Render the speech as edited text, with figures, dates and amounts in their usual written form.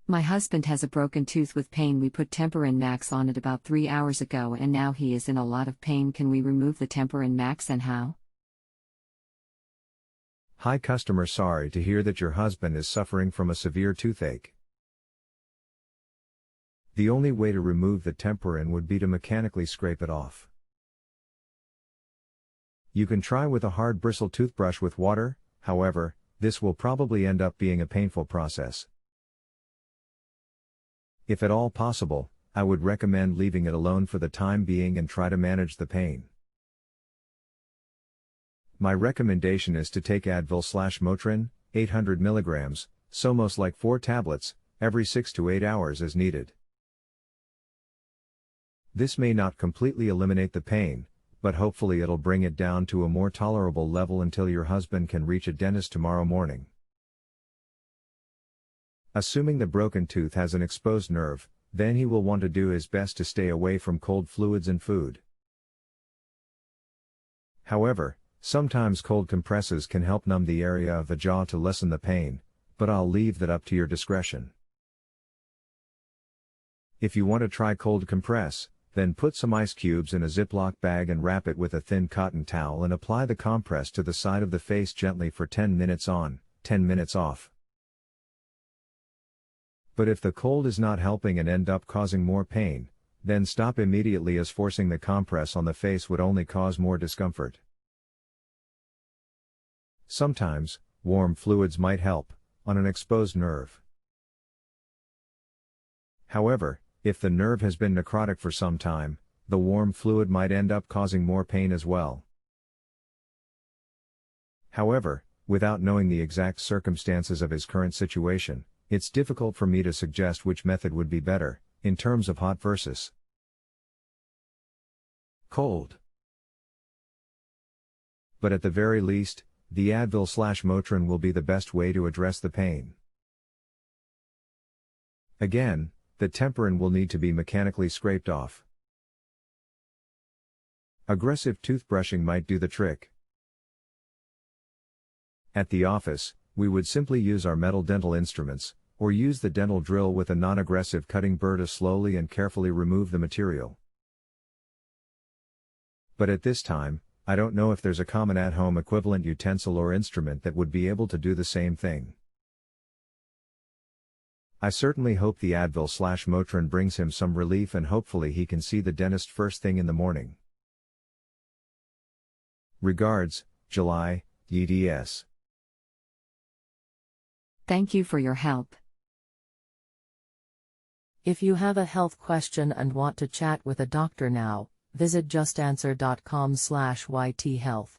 My husband has a broken tooth with pain. We put Temparin Max on it about 3 hours ago and now he is in a lot of pain. Can we remove the Temparin Max and how? HiCustomer Sorry to hear that your husband is suffering from a severe toothache. The only way to remove the Temparin would be to mechanically scrape it off. You can try with a hard-bristle toothbrush with water, however, this will probably end up being a painful process. If at all possible, I would recommend leaving it alone for the time being and try to manage the pain. My recommendation is to take Advil/Motrin, 800 mg, so most like 4 tablets, every 6 to 8 hours as needed. This may not completely eliminate the pain, but hopefully it'll bring it down to a more tolerable level until your husband can reach a dentist tomorrow morning. Assuming the broken tooth has an exposed nerve, then he will want to do his best to stay away from cold fluids and food. However, sometimes cold compresses can help numb the area of the jaw to lessen the pain, but I'll leave that up to your discretion. If you want to try cold compress, then put some ice cubes in a Ziploc bag and wrap it with a thin cotton towel and apply the compress to the side of the face gently for 10 minutes on, 10 minutes off. But if the cold is not helping and end up causing more pain, then stop immediately as forcing the compress on the face would only cause more discomfort. Sometimes, warm fluids might help, on an exposed nerve. However, if the nerve has been necrotic for some time, the warm fluid might end up causing more pain as well. However, without knowing the exact circumstances of his current situation, it's difficult for me to suggest which method would be better, in terms of hot versus cold. But at the very least, the Advil/Motrin will be the best way to address the pain. Again, the Temparin will need to be mechanically scraped off. Aggressive toothbrushing might do the trick. At the office, we would simply use our metal dental instruments, or use the dental drill with a non-aggressive cutting burr to slowly and carefully remove the material. But at this time, I don't know if there's a common at-home equivalent utensil or instrument that would be able to do the same thing. I certainly hope the Advil/Motrin brings him some relief and hopefully he can see the dentist first thing in the morning. Regards, July, eds. Thank you for your help. If you have a health question and want to chat with a doctor now, visit justanswer.com/ythealth.